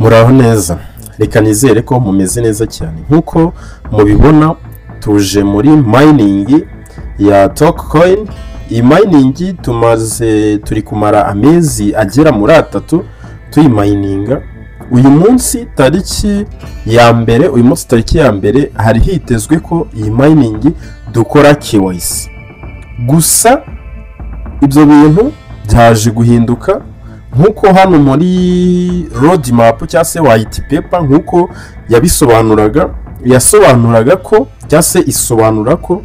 muraho neza, reka nizere ko mumeze neza cyane. Nkuko mubibona tuje muri mining ya Tokecoin. Iyi mining turi kumara amezi agera muri 3 tuyimayininga. Uyu munsi tariki ya mbere hari hitezwe ko iyi mining dukora KYC. Gusa ibyo bintu byaje guhinduka nkuko hano muri roadmap cyangwa se white paper nkuko yasobanuraga ko cyangwa se isobanura ko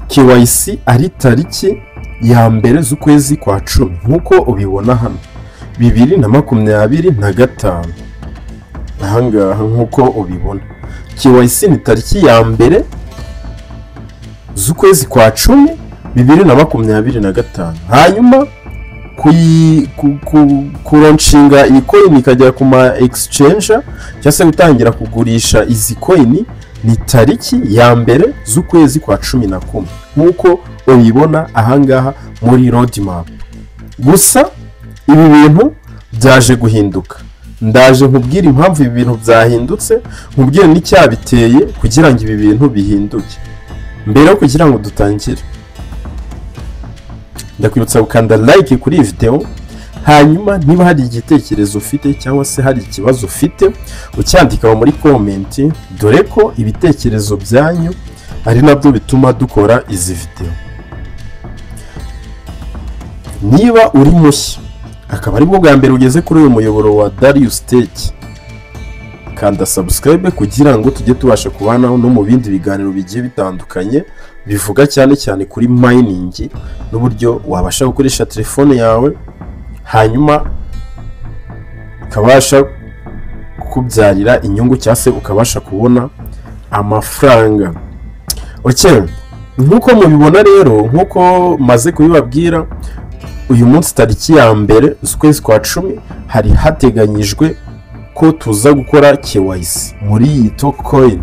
KYC ari tariki ya mbere z'ukwezi kwa 10 nkuko ubibona hano 2025. Ahangaha nkuko ubibona KYC ni tariki ya mbere z'ukwezi kwa 10 2025. Hanyuma kuronshinga iyi coin ikajya ku ma exchange cyangwa se gutangira kugurisha izi coin ni tariki ya mbere z'ukwezi kwa 11 nkuko ubibona ahangaha muri roadmap. Gusa ibi bintu byaje guhinduka, ndaje nkubwira impamvu ibi bintu byahindutse, nkubwire n'icyabiteye kugira ngo ibi bintu bihinduke. Mbere yo kugira ngo dutangire, ndakwibutsa gukanda like kuri iyi video, hanyuma niba hari igitekerezo ufite cyangwa se hari ikibazo ufite ucyandika muri comment, dore ko ibitekerezo byanyu ari nabyo bituma dukora izi video. Niba uri mushya akaba ari bwo bwa mbere ugeze kuri uyu muyoboro wa Darius Tech, kanda subscribe kugira ngo tujye tubasha kubanaho no mu bindi biganiro bigiye bitandukanye bivuga cyane cyane kuri mining n'uburyo wabasha gukoresha telefone yawe hanyuma ukabasha kubyarira inyungu cyangwa se ukabasha kubona amafaranga. Okay, nkuko mubibona rero, nkuko maze kubibabwira, uyu munsi tariki ya mbere z'ukwezi kwa 10 hari hateganyijwe ko tuza gukora KYC muri iyi Tokecoin.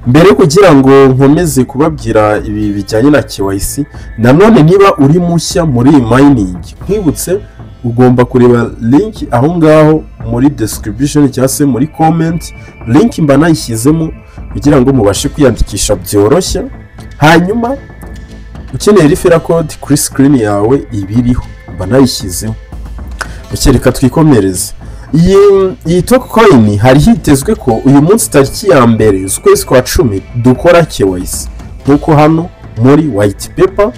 Mbere kugira ngo nkomeze kubabwira ibi bijyanye na KYC, nanone niba uri mushya muri mining, nkwibutse ugomba kureba link aho ngaho muri description cyangwa se muri comment. Link mba nayishyizemo kugira ngo mubashe kwiyandikisha byoroshye, hanyuma ukeneye referral code kuri screen yawe ibiriho mba nayishyizeho. Reka twikomereze. Iyi Tokecoin hari hitezwe ko uyu munsi tariki ya mbere z'ukwezi kwa 10 dukora KYC nkuko hano muri white paper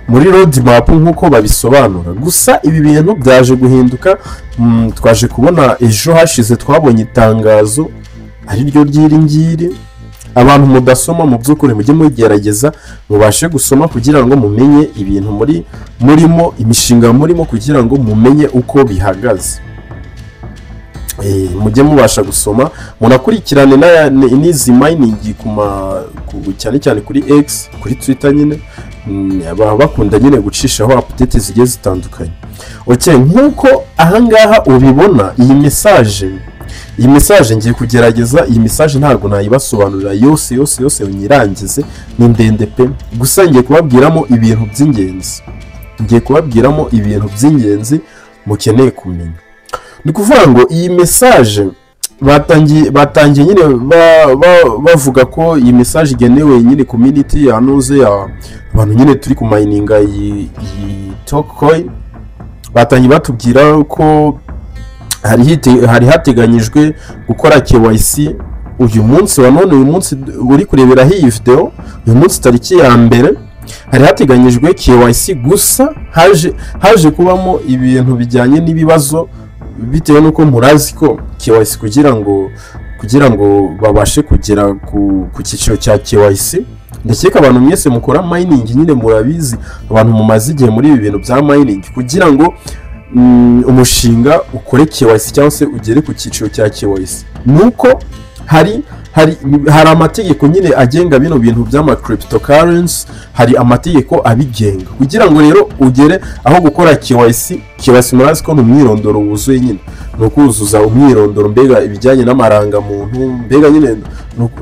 muri roadmap nkuko babisobanura. Gusa ibi bintu byaje guhinduka. Twaje kubona ejo hashize twabonye itangazo ari ryo ry'iringiri. Abantu mudasoma mu by'ukuri mujye mugerageza mubashe gusoma kugira ngo mumenye ibintu murimo imishinga murimo kugira ngo mumenye uko bihagaze. Mujye mubasha gusoma munakurikirane n'izi mining cyane cyane kuri X, kuri Twitter nyine bakunda nyine gucishaho update zigiye zitandukanye. Okay, nkuko ahangaha ubibona iyi message ngiye kugerageza. Iyi message ntago nayibasobanurira yose nyirangize, ni ndende pe. Gusa ngiye kubabwiramo ibintu by'ingenzi mukeneye kumenya. Ni kuvuga ngo iyi message batangiye nyine bavuga ko iyi message igenewe nyine community yanuze ya abantu nyine turi ku mininga iyi Tokecoin. Batangiye batubwira ko hari hateganyijwe gukora KYC uyu munsi wa none. Uyu munsi uri kurebera iyi video, uyu munsi tariki ya mbere hari hateganyijwe KYC. Gusa haje kubamo ibintu bijyanye n'ibibazo bitewe nuko murazi ko KYC kugira ngo babashe kugera ku cyiciro cya KYC, ndakeka abantu mwese mukora mining nyine murabizi, abantu mumaze igihe muri ibi bintu bya mining, kugira ngo umushinga ukore KYC cyangwa se ugere ku cyiciro cya KYC nuko hari amategeko nyine agenga bino bintu by'ama cryptocurrency. Hari amategeko abigenga kugira ngo rero ugere aho gukora KYC murazi ko n'umwirondoro wuzuye nyine no kuzuza umwirondoro, mbega ibijyanye n'amaranga muntu, mbega nyine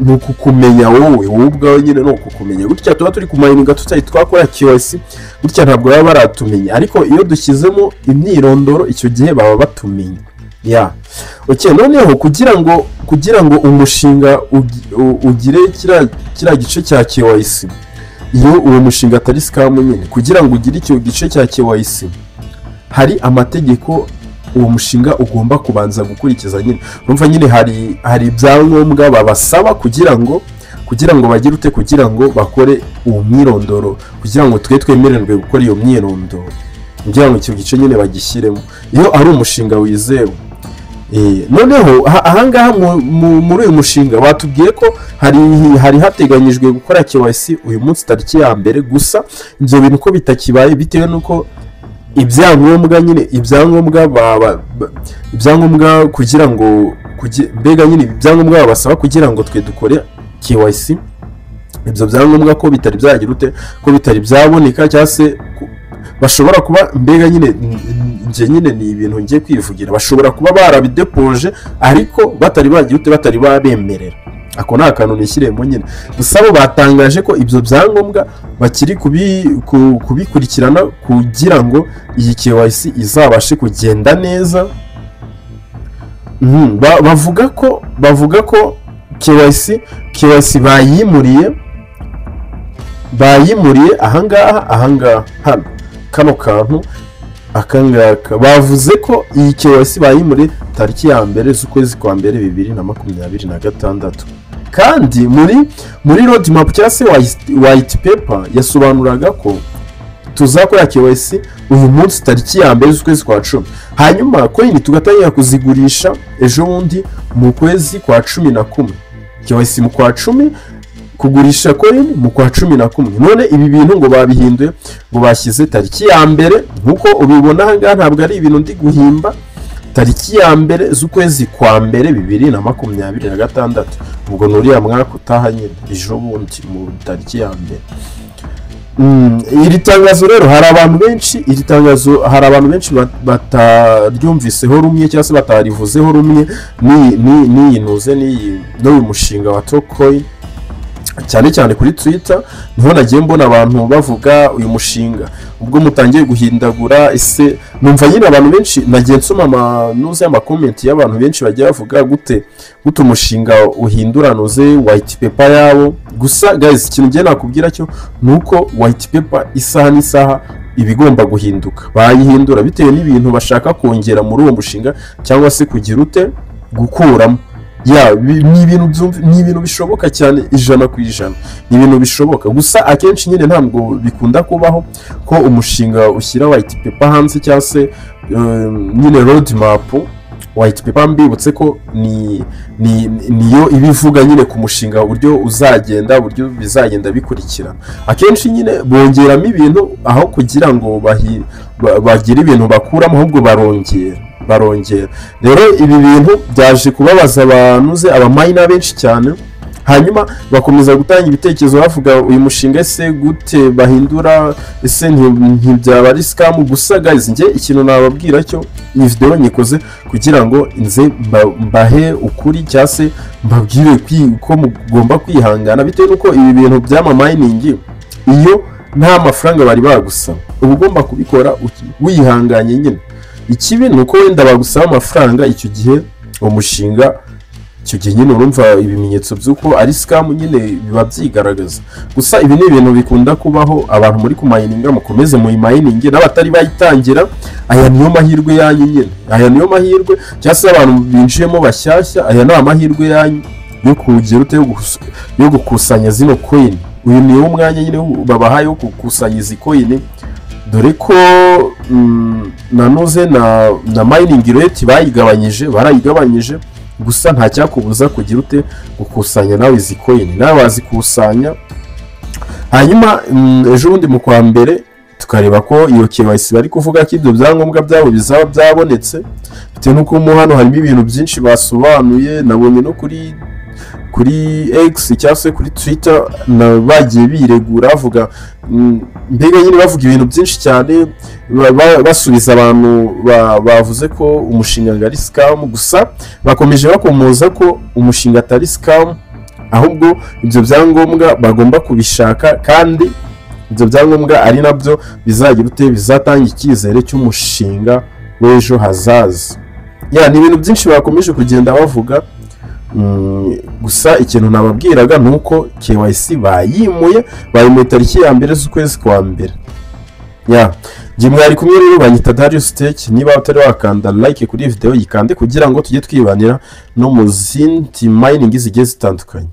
no kukumenya wowe ubwawe nyine no kukumenya. Gutya tuba turi kumayininga tutari twakora KYC, gutya ntabwo baba baratumenya, ariko iyo dushyizemo imyirondoro icyo gihe baba batumenya. ya okay, noneho kugira ngo umushinga ugire kira gice cya KYC, iyo uwo mushinga atari scam nyine, kugira ngo ugire icyo gice cya KYC hari amategeko uwo mushinga ugomba kubanza gukurikiza nyine. Urumva nyine hari ibyangombwa babasaba kugira ngo bagire ute, kugira ngo bakore uwo mwirondoro, kugira ngo twemererwe gukora iyo mwirondoro, kugira ngo icyo gice nyine bagishyiremo iyo ari umushinga wizewe. Noneho ahangaha muri uyu mushinga batubwiye ko hari hateganyijwe gukora KYC uyu munsi tariki ya mbere, gusa ibyo bintu ko bitakibaye bitewe nuko ibyangombwa kugira ngo mbega nyine ibyangombwa babasaba kugira ngo twe dukore KYC, ibyo byangombwa ko bitari byagira ute, ko bitari byaboneka, cyangwa se bashobora kuba mbega nyine ni ibintu ngiye kwivugira, bashobora kuba barabidepoje ariko batari bagira ute, batari babemerera. Ako ni akantu nishyiremo nyine. Gusa bo batangaje ko ibyo byangombwa bakiri kubikurikirana kugira ngo iyi KYC izabashe kugenda neza. bavuga ko KYC bayimuriye ahangaha hano kano kantu akangaka. Bavuze ko iyi KYC bayimuriye tariki ya mbere z'ukwezi kwa mbere 2026, kandi muri roadmap cyangwa se white paper yasobanuraga ko tuzakora KYC uyu munsi tariki ya mbere z'ukwezi kwa 10, hanyuma coin tugatangira kuzigurisha ejo bundi mu kwezi kwa 11, KYC mu kwa 10, kugurisha coin mu kwa 11. None ibi bintu ngo babihinduye, ngo bashyize tariki ya mbere nkuko ubibona ahangaha, ntabwo ari ibintu ndi guhimba, tariki ya mbere z'ukwezi kwa mbere 2026, ubwo nuriya mwaka utaha nyine ejo bundi mu tariki ya mbere. Iri tangazo rero hari abantu benshi bataryumviseho rumwe cyangwa se batarivuzeho rumwe n'uyu mushinga wa Tokoin, cyane kuri Twitter niho nagiye mbona abantu bavuga uyu mushinga ubwo mutangiye guhindagura. Ese numva nyine abantu benshi nagiye nsoma amakomenti y'abantu benshi bagiye bavuga gute umushinga uhindura white paper yabo. Gusa guys, ikintu ngiye nakubwira cyo nuko white paper isaha n'isaha ibigomba guhinduka, bayihindura bitewe n'ibintu bashaka kongera muri uwo mushinga cyangwa se kugira ute gukuramo. Ni ibintu bishoboka cyane 100%, ni ibintu bishoboka. Gusa akenshi nyine ntabwo bikunda kubaho ko umushinga ushyira white paper hanze cyangwa se nyine roadmap. White paper mbibutse ko niyo ibivuga nyine ku mushinga uburyo bizagenda bikurikirana. Akenshi nyine bongeramo ibintu aho kugira ngo bagire ibintu bakuramo, ahubwo barongera. Rero ibi bintu byaje kubabaza abaminer benshi cyane, hanyuma bakomeza gutanga ibitekerezo bavuga uyu mushinga ese gute bahindura, ese ntibyaba ari scam. Gusa guys, njye ikintu nababwira cyo iyi video nyikoze kugira ngo nze mbahe ukuri cyangwa se mbabwire ko mugomba kwihangana, bitewe nuko ibi bintu by'ama mining iyo nta mafaranga bari bagusaba uba ugomba kubikora wihanganye nyine. Ikibi nuko wenda bagusaba amafaranga icyo gihe umushinga, icyo gihe nyine urumva ibimenyetso by'uko ari scam nyine biba byigaragaza. Gusa ibi ni ibintu bikunda kubaho, abantu muri ku mininga mukomeze mu mining, n'abatari bayitangira aya niyo mahirwe yanyu nyine, aya niyo mahirwe cyangwa se abantu binjiyemo bashyashya, aya ni amahirwe yanyu yo kugira ute yo gukusanya zino coin. Uyu niwo mwanya nyine babahaye wo gukusanya izi coin, dore ko nanoze na mining rate barayigabanyije. Gusa nta cyakubuza kugira ute gukusanya nawe izi coin, nawe wazikusanya. Hanyuma ejo bundi mu kwa mbere tukareba ko iyo KYC bari kuvuga ko ibyo byangombwa byabo bizaba byabonetse, bitewe nuko mu hano harimo ibintu byinshi basobanuye. Nabonye no kuri X cyangwa se kuri Twitter bagiye biregura bavuga mbega nyine bavuga ibintu byinshi cyane, basubiza abantu bavuze ko umushinga ari scam. Gusa bakomeje bakomoza ko umushinga atari scam, ahubwo ibyo byangombwa bagomba kubishaka, kandi ibyo byangombwa ari nabyo bizagira ute bizatanga icyizere cy'umushinga w'ejo hazaza. ni ibintu byinshi bakomeje kugenda bavuga. Gusa ikintu nababwiraga ni uko KYC bayimuye tariki ya mbere z'ukwezi kwa mbere. Njye mwari kumwe rero banyita Darius Tech. Niba utari wakanda like kuri video yikande kugira ngo tujye twibanira no mu zindi mining zigiye zitandukanye.